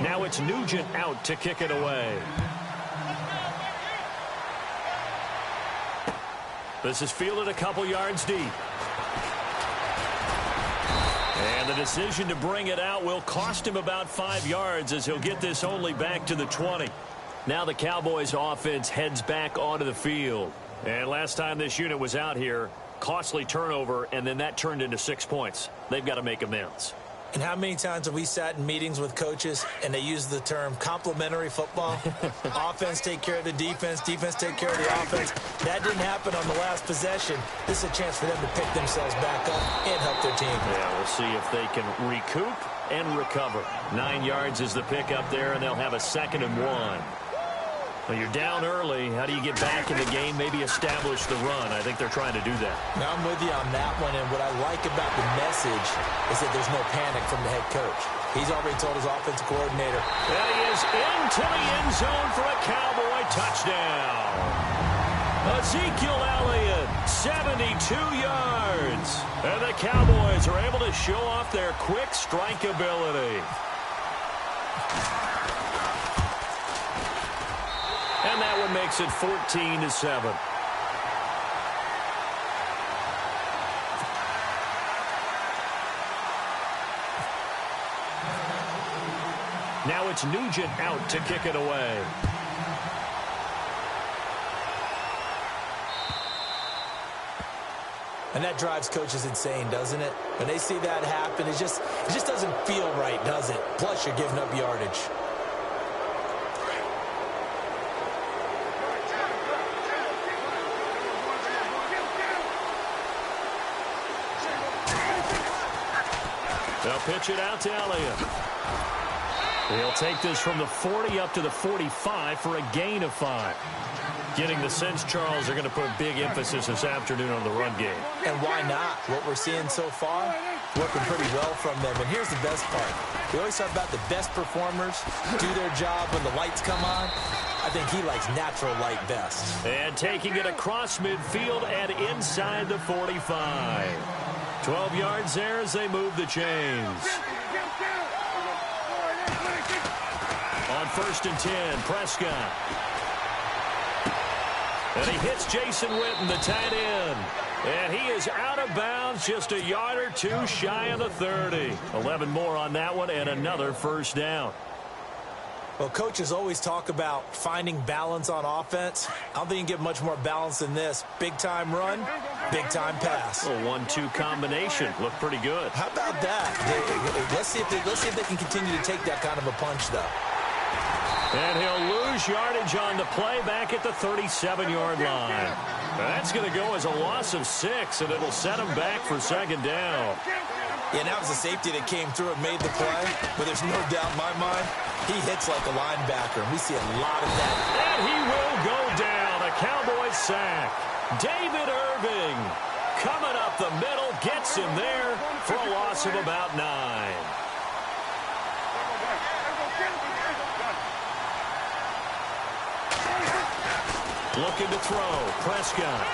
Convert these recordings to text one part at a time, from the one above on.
Now it's Nugent out to kick it away. This is fielded a couple yards deep. And the decision to bring it out will cost him about 5 yards as he'll get this only back to the 20. Now the Cowboys offense heads back onto the field. And last time this unit was out here, costly turnover, and then that turned into 6 points. They've got to make amends. And how many times have we sat in meetings with coaches and they use the term complementary football? Offense take care of the defense, defense take care of the offense. That didn't happen on the last possession. This is a chance for them to pick themselves back up and help their team. Yeah, we'll see if they can recoup and recover. 9 yards is the pickup there, and they'll have a 2nd and 1. Well, you're down early. How do you get back in the game, maybe establish the run? I think they're trying to do that. Now, I'm with you on that one, and what I like about the message is that there's no panic from the head coach. He's already told his offensive coordinator. And he is into the end zone for a Cowboy touchdown. Ezekiel Elliott, 72 yards. And the Cowboys are able to show off their quick strike ability. And that one makes it 14-7. Now it's Nugent out to kick it away. And that drives coaches insane, doesn't it? When they see that happen, it just doesn't feel right, does it? Plus, you're giving up yardage. They'll pitch it out to Elliott. He'll take this from the 40 up to the 45 for a gain of 5. Getting the sense, Charles, are going to put big emphasis this afternoon on the run game. And why not? What we're seeing so far, working pretty well from them. And here's the best part. We always talk about the best performers do their job when the lights come on. I think he likes natural light best. And taking it across midfield and inside the 45. 12 yards there as they move the chains. On 1st and 10, Prescott. And he hits Jason Witten, the tight end. And he is out of bounds, just a yard or two shy of the 30. 11 more on that one and another first down. Well, coaches always talk about finding balance on offense. I don't think you can get much more balance than this. Big-time run, big-time pass. A 1-2 combination. Looked pretty good. How about that? Let's see if they can continue to take that kind of a punch, though. And he'll lose yardage on the play back at the 37-yard line. That's going to go as a loss of 6, and it'll set him back for 2nd down. Yeah, that was a safety that came through and made the play, but there's no doubt in my mind, he hits like a linebacker, and we see a lot of that. And he will go down, a Cowboy sack. David Irving coming up the middle, gets him there for a loss of about 9. Looking to throw, Prescott.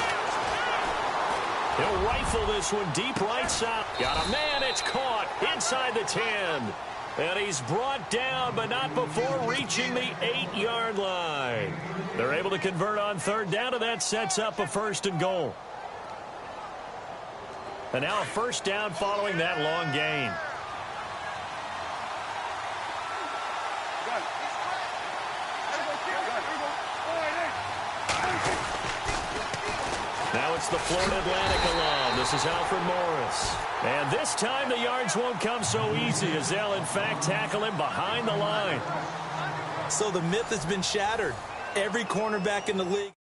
He'll rifle this one deep right side. Got a man, it's caught inside the 10. And he's brought down, but not before reaching the 8-yard line. They're able to convert on 3rd down, and that sets up a 1st and goal. And now a 1st down following that long gain. Now it's the Florida Atlantic alum. This is Alfred Morris. And this time the yards won't come so easy as they'll, in fact, tackle him behind the line. So the myth has been shattered. Every cornerback in the league.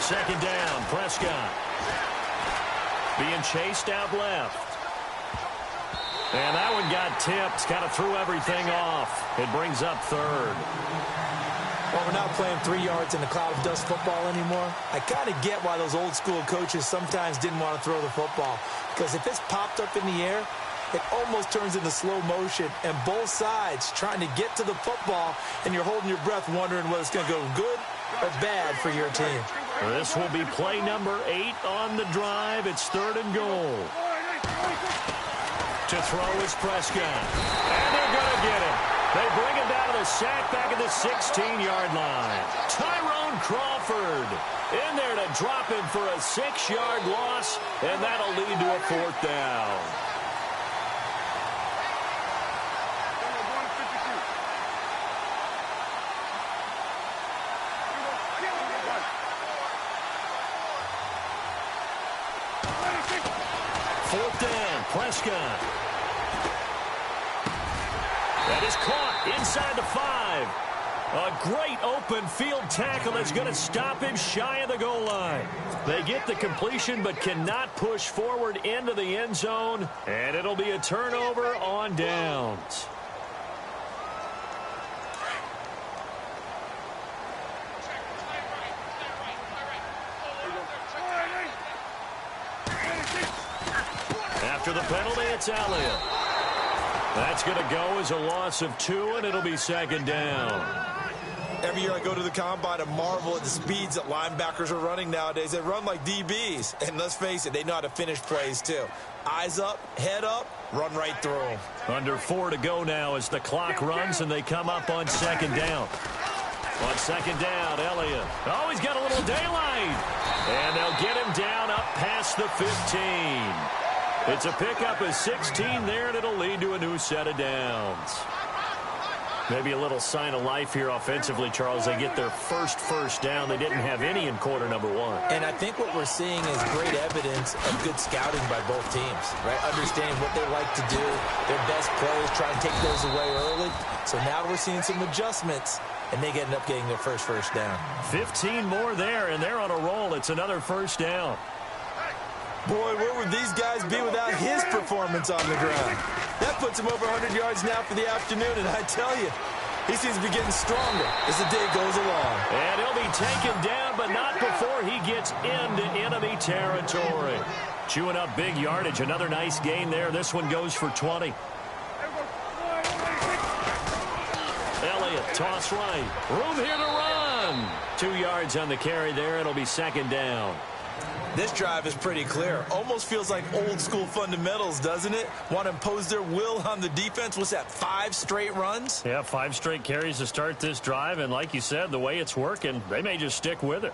Second down, Prescott. Being chased out left. And that one got tipped, kind of threw everything off. It brings up third. Well, we're not playing 3 yards in the cloud of dust football anymore. I kind of get why those old school coaches sometimes didn't want to throw the football. Because if it's popped up in the air, it almost turns into slow motion. And both sides trying to get to the football, and you're holding your breath wondering whether it's going to go good or bad for your team. This will be play number 8 on the drive. It's 3rd and goal. To throw is Prescott. And they're going to get him. They bring him down to the sack back at the 16-yard line. Tyrone Crawford in there to drop him for a 6-yard loss, and that'll lead to a 4th down. Fourth down, Prescott. That is caught inside the 5. A great open field tackle that's going to stop him shy of the goal line. They get the completion but cannot push forward into the end zone, and it'll be a turnover on downs. After the penalty, it's Elliott. That's going to go as a loss of 2, and it'll be 2nd down. Every year I go to the combine and marvel at the speeds that linebackers are running nowadays. They run like DBs. And let's face it, they know how to finish plays too. Eyes up, head up, run right through them. Under 4 to go now as the clock runs and they come up on 2nd down. On 2nd down, Elliott. Oh, he's got a little daylight. And they'll get him down up past the 15. It's a pickup of 16 there, and it'll lead to a new set of downs. Maybe a little sign of life here offensively, Charles. They get their first down. They didn't have any in quarter number 1. And I think what we're seeing is great evidence of good scouting by both teams, right? Understanding what they like to do, their best plays, try and take those away early. So now we're seeing some adjustments, and they end up getting their first down. 15 more there, and they're on a roll. It's another 1st down. Boy, where would these guys be without his performance on the ground? That puts him over 100 yards now for the afternoon, and I tell you, he seems to be getting stronger as the day goes along. And he'll be taken down, but not before he gets into enemy territory. Chewing up big yardage. Another nice gain there. This one goes for 20. Elliott, toss right. Room here to run. 2 yards on the carry there. It'll be 2nd down. This drive is pretty clear. Almost feels like old school fundamentals, doesn't it? Want to impose their will on the defense. What's that, 5 straight runs? Yeah, 5 straight carries to start this drive. And like you said, the way it's working, they may just stick with it.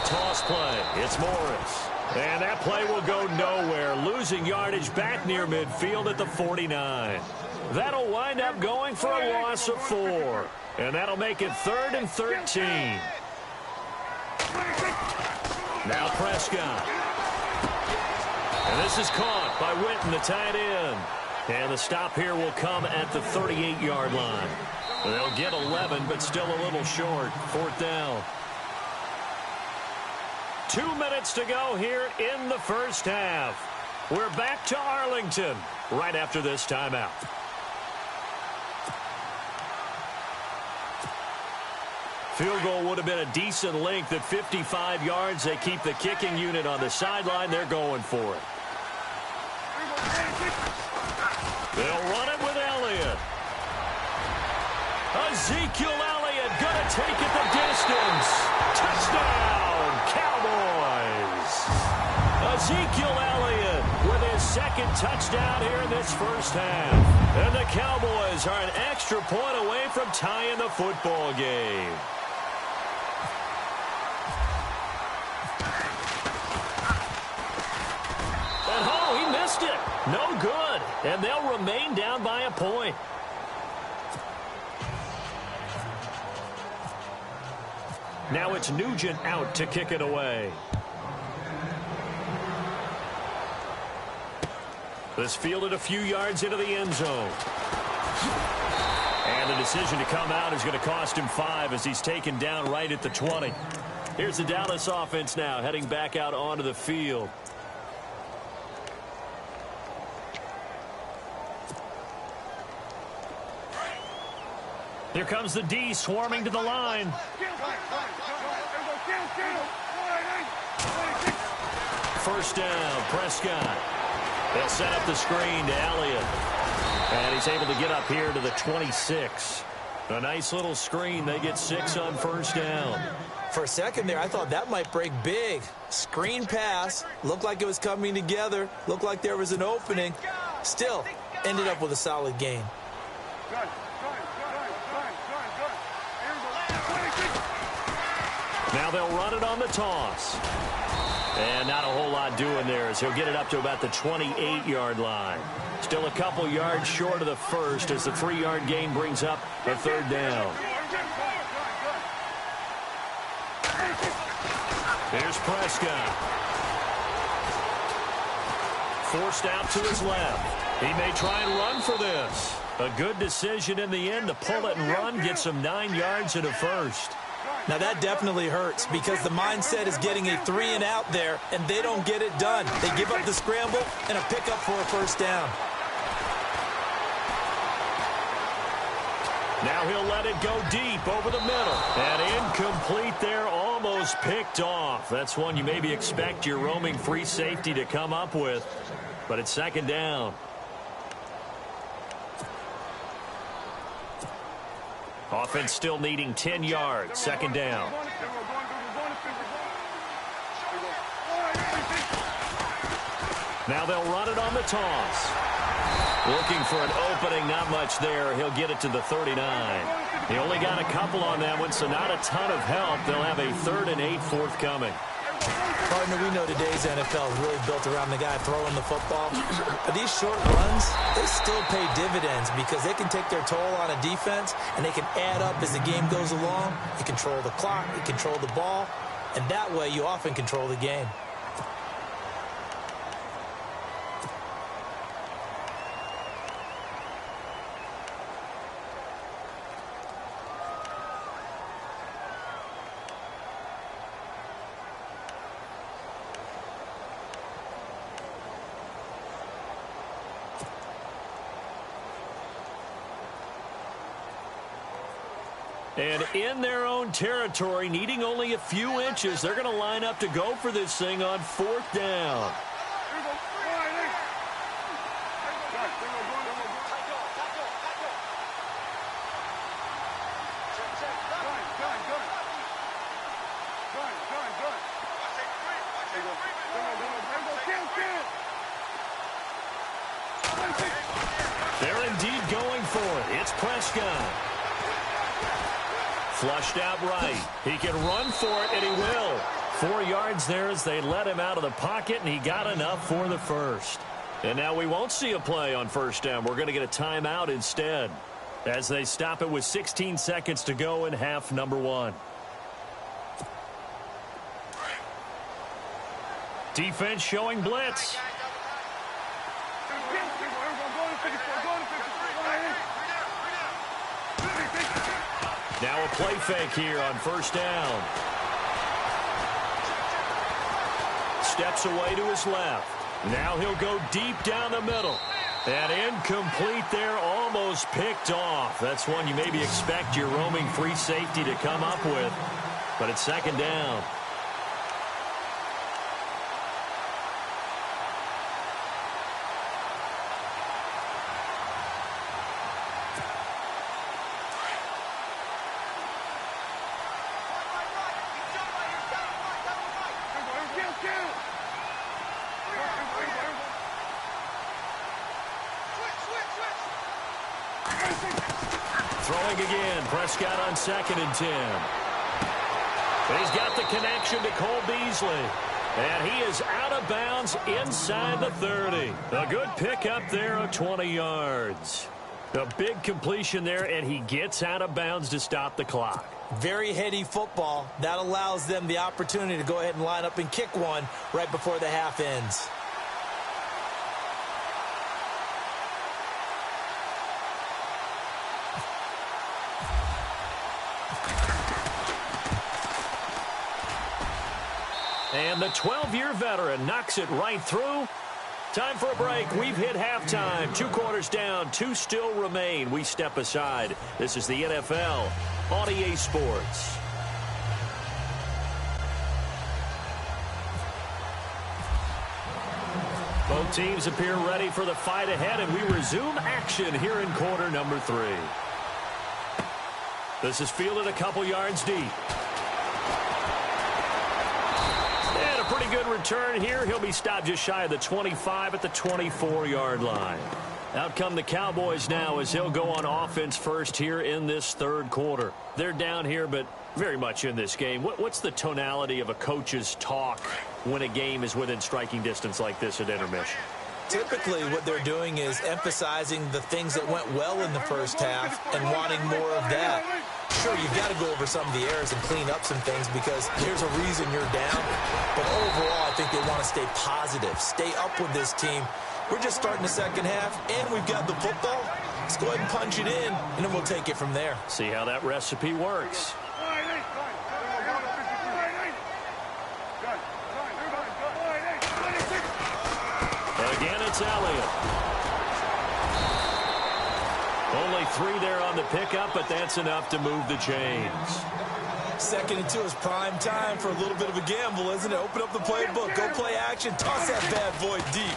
Toss play. It's Morris. And that play will go nowhere. Losing yardage back near midfield at the 49. That'll wind up going for a loss of 4. And that'll make it 3rd and 13. Now Prescott. And this is caught by Witten to tie it in. And the stop here will come at the 38-yard line. They'll get 11, but still a little short. 4th down. 2 minutes to go here in the first half. We're back to Arlington right after this timeout. Field goal would have been a decent length at 55 yards. They keep the kicking unit on the sideline. They're going for it. They'll run it with Elliott. Ezekiel Elliott going to take it the distance. Touchdown, Cowboys. Ezekiel Elliott with his 2nd touchdown here in this first half. And the Cowboys are an extra point away from tying the football game. And oh, he missed it. No good. And they'll remain down by a point. Now it's Nugent out to kick it away. This fielded a few yards into the end zone. And the decision to come out is going to cost him 5 as he's taken down right at the 20. Here's the Dallas offense now heading back out onto the field. Here comes the D swarming to the line. First down, Prescott. They'll set up the screen to Elliott. And he's able to get up here to the 26. A nice little screen. They get 6 on first down. For a second there, I thought that might break big. Screen pass. Looked like it was coming together. Looked like there was an opening. Still, ended up with a solid gain. Now they'll run it on the toss. And not a whole lot doing there as he'll get it up to about the 28-yard line. Still a couple yards short of the first as the 3-yard gain brings up a third down. Here's Prescott. Forced out to his left. He may try and run for this. A good decision in the end to pull it and run, gets him 9 yards and a first. Now that definitely hurts because the mindset is getting a 3-and-out there, and they don't get it done. They give up the scramble and a pickup for a first down. Now he'll let it go deep over the middle. And incomplete there, almost picked off. That's one you maybe expect your roaming free safety to come up with. But it's second down. Offense still needing 10 yards. Second down. Now they'll run it on the toss. Looking for an opening, not much there. He'll get it to the 39. He only got a couple on that one, so not a ton of help. They'll have a 3rd and 8 forthcoming. Partner, we know today's NFL is really built around the guy throwing the football. But these short runs, they still pay dividends because they can take their toll on a defense, and they can add up as the game goes along. You control the clock, you control the ball, and that way you often control the game. And in their own territory, needing only a few inches, they're going to line up to go for this thing on 4th down. They're indeed going for it. It's Prescott. Flushed out right. He can run for it, and he will. 4 yards there as they let him out of the pocket, and he got enough for the first. And now we won't see a play on first down. We're going to get a timeout instead as they stop it with 16 seconds to go in half number 1. Defense showing blitz. Now a play fake here on first down. Steps away to his left. Now he'll go deep down the middle. And incomplete there, almost picked off. That's one you maybe expect your roaming free safety to come up with. But it's second down. Throwing again, Prescott on 2nd and 10. He's got the connection to Cole Beasley. And he is out of bounds inside the 30. A good pickup there of 20 yards. A big completion there, and he gets out of bounds to stop the clock. Very heady football. That allows them the opportunity to go ahead and line up and kick one right before the half ends. And the 12-year veteran knocks it right through. Time for a break. We've hit halftime. 2 quarters down. 2 still remain. We step aside. This is the NFL on EA Sports. Both teams appear ready for the fight ahead, and we resume action here in quarter number 3. This is fielded a couple yards deep. And a pretty good return here. He'll be stopped just shy of the 25 at the 24-yard line. Out come the Cowboys now as he'll go on offense first here in this third quarter. They're down here, but very much in this game. What's the tonality of a coach's talk when a game is within striking distance like this at intermission? Typically, what they're doing is emphasizing the things that went well in the first half and wanting more of that. Sure, you've got to go over some of the errors and clean up some things because there's a reason you're down. But overall, I think they want to stay positive, stay up with this team. We're just starting the second half, and we've got the football. Let's go ahead and punch it in, and then we'll take it from there. See how that recipe works. Again, it's Elliott. Only 3 there on the pickup, but that's enough to move the chains. 2nd and 2 is prime time for a little bit of a gamble, isn't it? Open up the playbook, go play action, toss that bad boy deep.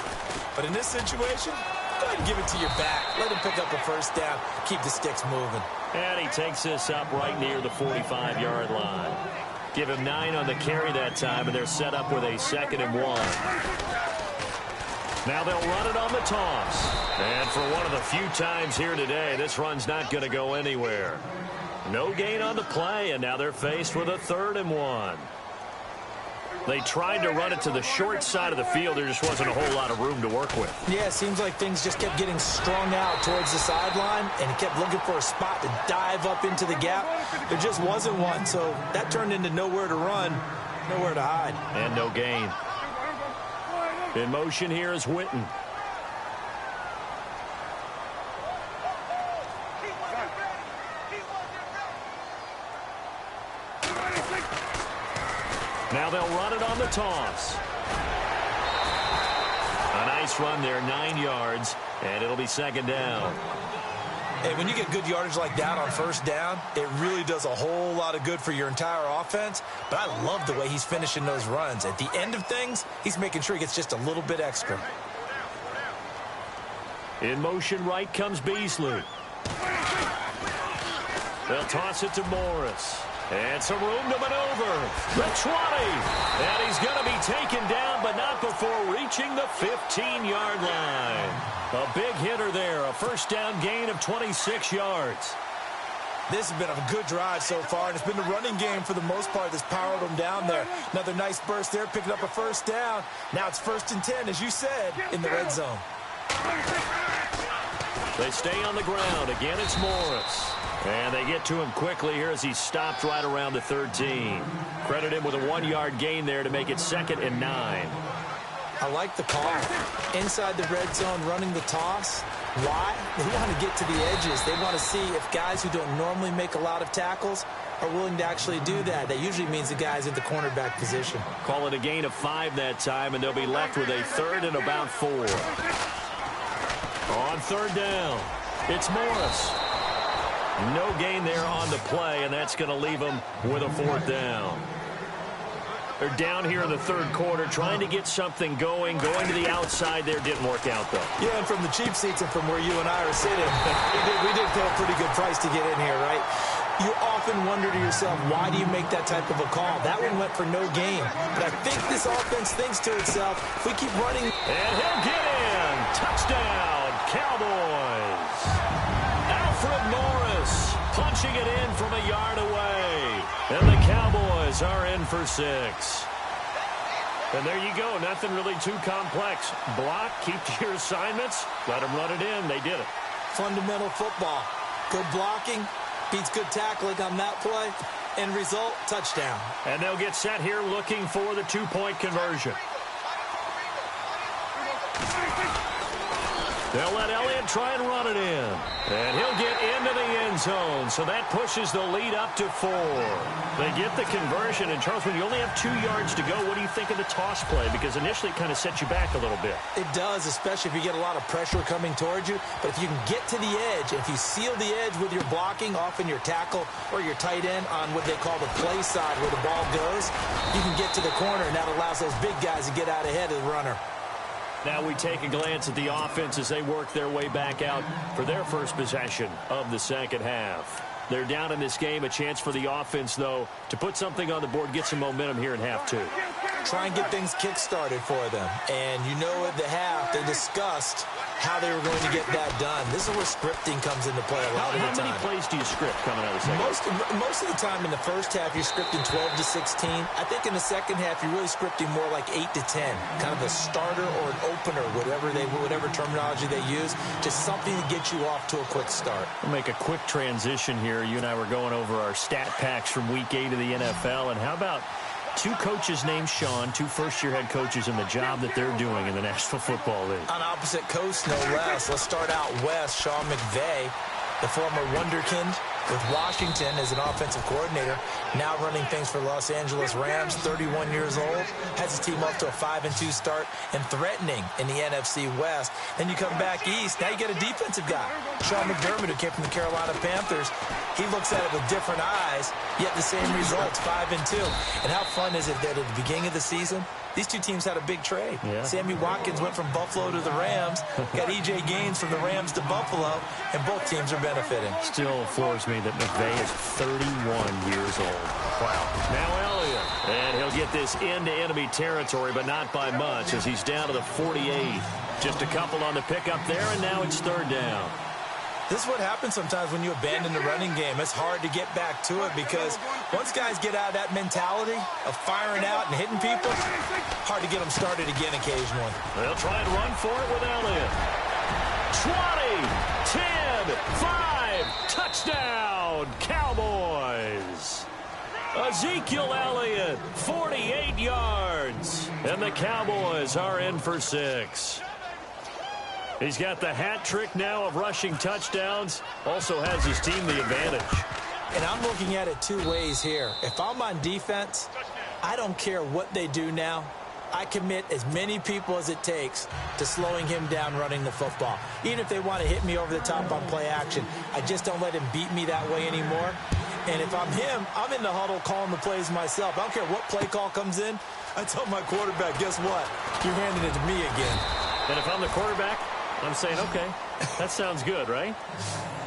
But in this situation, go ahead and give it to your back. Let him pick up a first down, keep the sticks moving. And he takes this up right near the 45-yard line. Give him 9 on the carry that time, and they're set up with a 2nd and 1. Now they'll run it on the toss. And for one of the few times here today, this run's not going to go anywhere. No gain on the play, and now they're faced with a 3rd and 1. They tried to run it to the short side of the field. There just wasn't a whole lot of room to work with. Yeah, it seems like things just kept getting strung out towards the sideline, and he kept looking for a spot to dive up into the gap. There just wasn't one, so that turned into nowhere to run, nowhere to hide. And no gain. In motion here is Witten. Now they'll run it on the toss. A nice run there, 9 yards, and it'll be 2nd down. Hey, when you get good yardage like that on first down, it really does a whole lot of good for your entire offense. But I love the way he's finishing those runs. At the end of things, he's making sure he gets just a little bit extra. In motion right comes Beasley. They'll toss it to Morris. And some room to maneuver. The 20. And he's going to be taken down, but not before reaching the 15-yard line. A big hitter there. A first down gain of 26 yards. This has been a good drive so far, and it's been the running game for the most part that's powered them down there. Another nice burst there, picking up a first down. Now it's 1st and 10, as you said, in the red zone. They stay on the ground. Again, it's Morris. And they get to him quickly here as he's stopped right around the 13. Credit him with a 1-yard gain there to make it 2nd and 9. I like the call. Inside the red zone, running the toss. Why? They want to get to the edges. They want to see if guys who don't normally make a lot of tackles are willing to actually do that. That usually means the guy's in the cornerback position. Call it a gain of 5 that time, and they'll be left with a 3rd and about 4. On 3rd down, it's Morris. No gain there on the play, and that's going to leave them with a 4th down. They're down here in the 3rd quarter, trying to get something going. Going to the outside there didn't work out, though. Yeah, and from the cheap seats and from where you and I are sitting, we did pay a pretty good price to get in here, right? You often wonder to yourself, why do you make that type of a call? That one went for no gain. But I think this offense thinks to itself, if we keep running... And he'll get in. Touchdown, Cowboys. Alfred Morris punching it in from a yard away. And the Cowboys are in for 6. And there you go. Nothing really too complex. Block, keep to your assignments, let them run it in. They did it. Fundamental football. Good blocking. Beats good tackling on that play. End result, touchdown. And they'll get set here looking for the 2-point conversion. They'll let Elliott try and run it in. And he'll get into the end end zone, so that pushes the lead up to 4. They get the conversion, and Charles, when you only have 2 yards to go, what do you think of the toss play? Because initially it kind of sets you back a little bit. It does, especially if you get a lot of pressure coming towards you. But if you can get to the edge, if you seal the edge with your blocking, often your tackle or your tight end on what they call the play side where the ball goes, you can get to the corner, and that allows those big guys to get out ahead of the runner. Now we take a glance at the offense as they work their way back out for their first possession of the second half. They're down in this game. A chance for the offense, though, to put something on the board, get some momentum here in half 2. Try and get things kick-started for them. And you know at the half, they discussed how they were going to get that done. This is where scripting comes into play a lot of the time. How many plays do you script coming out of the second half? Most of the time in the first half, you're scripting 12 to 16. I think in the second half, you're really scripting more like 8 to 10. Kind of a starter or an opener, whatever terminology they use. Just something to get you off to a quick start. We'll make a quick transition here. You and I were going over our stat packs from Week 8 of the NFL. And how about 2 coaches named Sean, 2 first-year head coaches, and the job that they're doing in the National Football League? On opposite coasts, no less. Let's start out west. Sean McVay, the former wonderkind with Washington as an offensive coordinator, now running things for Los Angeles Rams, 31 years old, has his team up to a 5-2 start and threatening in the NFC West. Then you come back east, now you get a defensive guy, Sean McDermott, who came from the Carolina Panthers. He looks at it with different eyes, yet the same results, 5-2. And how fun is it that at the beginning of the season, these 2 teams had a big trade. Yeah. Sammy Watkins went from Buffalo to the Rams, got E.J. Gaines from the Rams to Buffalo, and both teams are benefiting. Still floors me that McVay is 31 years old. Wow. Now Elliott. And he'll get this into enemy territory, but not by much as he's down to the 48. Just a couple on the pickup there, and now it's 3rd down. This is what happens sometimes when you abandon the running game. It's hard to get back to it because once guys get out of that mentality of firing out and hitting people, hard to get them started again occasionally. They'll try and run for it with Elliott. 20, 10, 5, touchdown, Cowboys. Ezekiel Elliott, 48 yards, and the Cowboys are in for 6. He's got the hat trick now of rushing touchdowns. Also has his team the advantage. And I'm looking at it 2 ways here. If I'm on defense, I don't care what they do now. I commit as many people as it takes to slowing him down running the football. Even if they want to hit me over the top on play action, I just don't let him beat me that way anymore. And if I'm him, I'm in the huddle calling the plays myself. I don't care what play call comes in. I tell my quarterback, guess what? You're handing it to me again. And if I'm the quarterback, I'm saying, okay, that sounds good, right?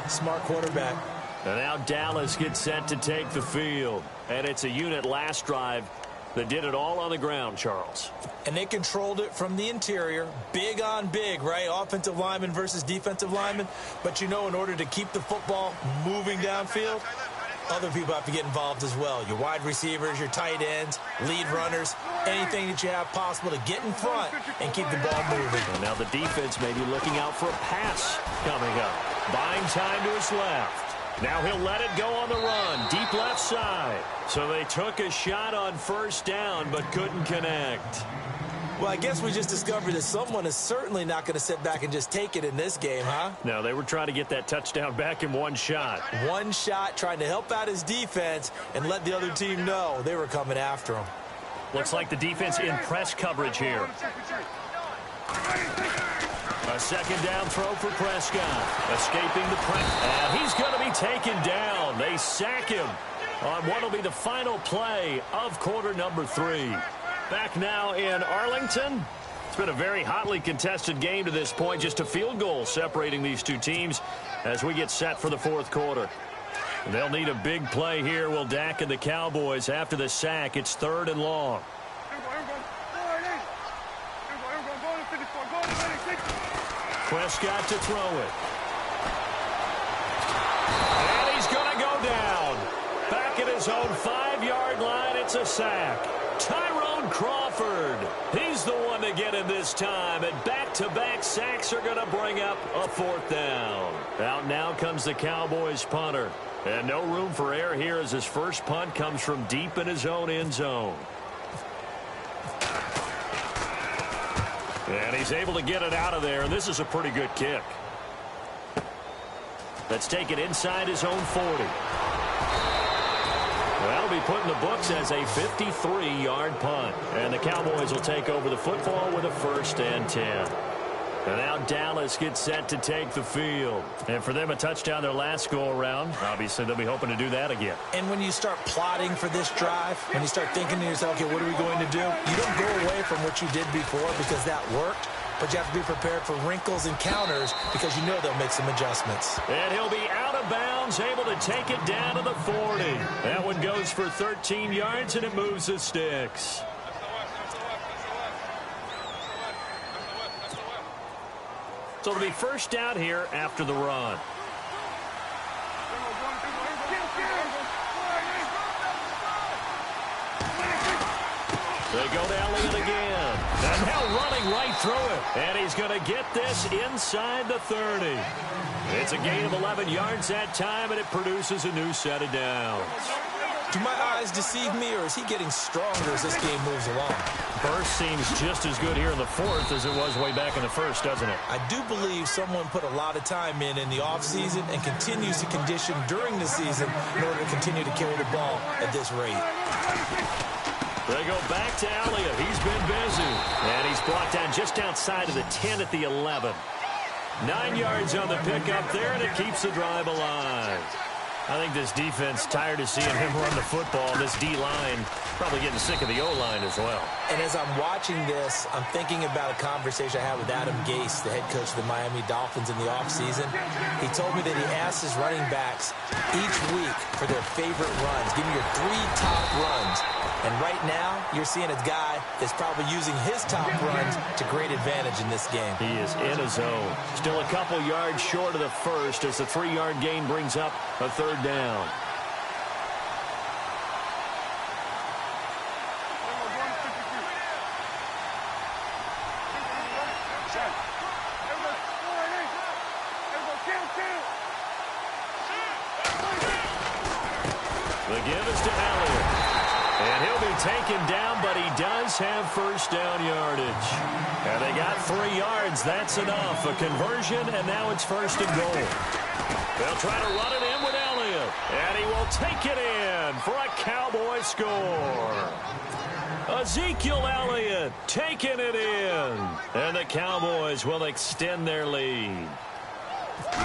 Smart quarterback. And now Dallas gets set to take the field. And it's a unit last drive that did it all on the ground, Charles. And they controlled it from the interior. Big on big, right? Offensive lineman versus defensive lineman. But, you know, in order to keep the football moving downfield, other people have to get involved as well. Your wide receivers, your tight ends, lead runners, anything that you have possible to get in front and keep the ball moving. And now the defense may be looking out for a pass coming up. Buying time to his left. Now he'll let it go on the run. Deep left side. So they took a shot on 1st down but couldn't connect. Well, I guess we just discovered that someone is certainly not going to sit back and just take it in this game, huh? No, they were trying to get that touchdown back in 1 shot. 1 shot, trying to help out his defense and let the other team know they were coming after him. Looks like the defense in press coverage here. A 2nd down throw for Prescott. Escaping the press. And he's going to be taken down. They sack him on what will be the final play of quarter number 3. Back now in Arlington. It's been a very hotly contested game to this point. Just a field goal separating these 2 teams as we get set for the 4th quarter. And they'll need a big play here, will Dak and the Cowboys after the sack. It's 3rd and long. Prescott to throw it. And he's going to go down. Back at his own 5-yard line, it's a sack. Tyrone Crawford, he's the one to get in this time, and back-to-back sacks are going to bring up a 4th down. Out now comes the Cowboys punter, and no room for error here as his first punt comes from deep in his own end zone. And he's able to get it out of there, and this is a pretty good kick. Let's take it inside his own 40. That'll be put in the books as a 53-yard punt. And the Cowboys will take over the football with a 1st and 10. And now Dallas gets set to take the field. And for them, a touchdown their last go-around. Obviously, they'll be hoping to do that again. And when you start plotting for this drive, when you start thinking to yourself, okay, what are we going to do? You don't go away from what you did before because that worked. But you have to be prepared for wrinkles and counters because you know they'll make some adjustments. And he'll be out of bounds, able to take it down to the 40. That one goes for 13 yards, and it moves the sticks. So it'll be first down here after the run. They go to Elliott again. And now running right through it. And he's going to get this inside the 30. It's a gain of 11 yards that time, and it produces a new set of downs. Do my eyes deceive me, or is he getting stronger as this game moves along? Burst seems just as good here in the 4th as it was way back in the 1st, doesn't it? I do believe someone put a lot of time in the offseason and continues to condition during the season in order to continue to carry the ball at this rate. They go back to Elliott. He's been busy. And he's brought down just outside of the 10 at the 11. 9 yards on the pickup there, and it keeps the drive alive. I think this defense tired of seeing him run the football. This D-line probably getting sick of the O-line as well. And as I'm watching this, I'm thinking about a conversation I had with Adam Gase, the head coach of the Miami Dolphins in the offseason. He told me that he asked his running backs each week for their favorite runs. Give me your 3 top runs. And right now, you're seeing a guy that's probably using his top runs to great advantage in this game. He is in a zone. Still a couple yards short of the first as the 3-yard gain brings up a 3rd down. The give is to Elliott. And he'll be taken down, but he does have 1st down yardage. And they got 3 yards. That's enough. A conversion, and now it's 1st and goal. They'll try to run it in with Elliott. And he will take it in for a Cowboy score. Ezekiel Elliott taking it in. And the Cowboys will extend their lead.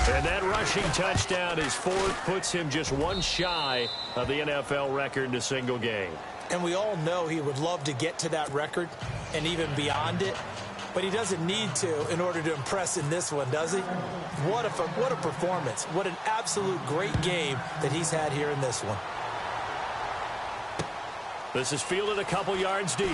And that rushing touchdown, his 4th, puts him just one shy of the NFL record in a single game. And we all know he would love to get to that record and even beyond it. But he doesn't need to in order to impress in this one, does he? What a performance. What an absolute great game that he's had here in this one. This is fielded a couple yards deep.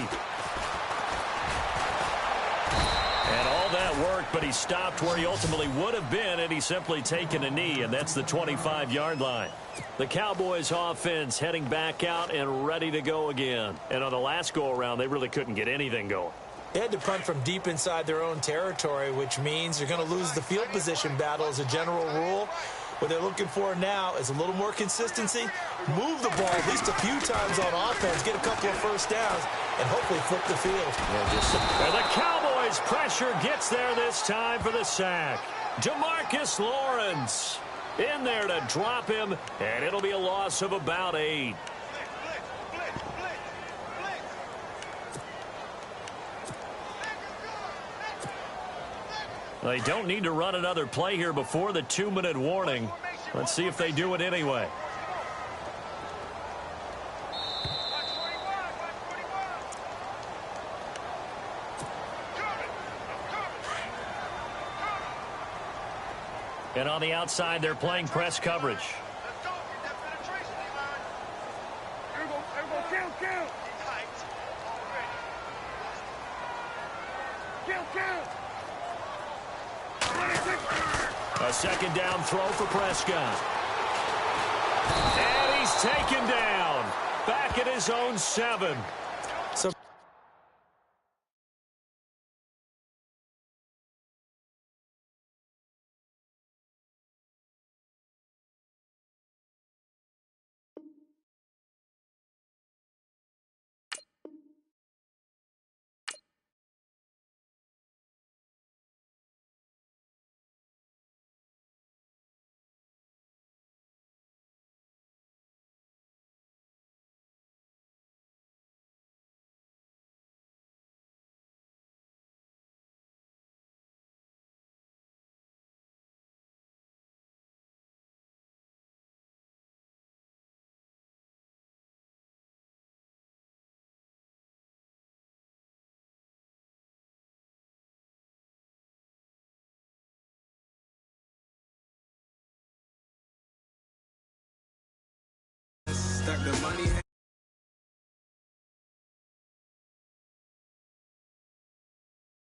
And all that worked, but he stopped where he ultimately would have been, and he's simply taken a knee, and that's the 25-yard line. The Cowboys offense heading back out and ready to go again. And on the last go-around, they really couldn't get anything going. They had to punt from deep inside their own territory, which means you're going to lose the field position battle as a general rule. What they're looking for now is a little more consistency, move the ball at least a few times on offense, get a couple of 1st downs, and hopefully flip the field. And the Cowboys pressure gets there this time for the sack. Demarcus Lawrence in there to drop him, and it'll be a loss of about 8. They don't need to run another play here before the 2-minute warning. Let's see if they do it anyway. And on the outside, they're playing press coverage. A 2nd down throw for Prescott. And he's taken down. Back at his own 7. stack the money.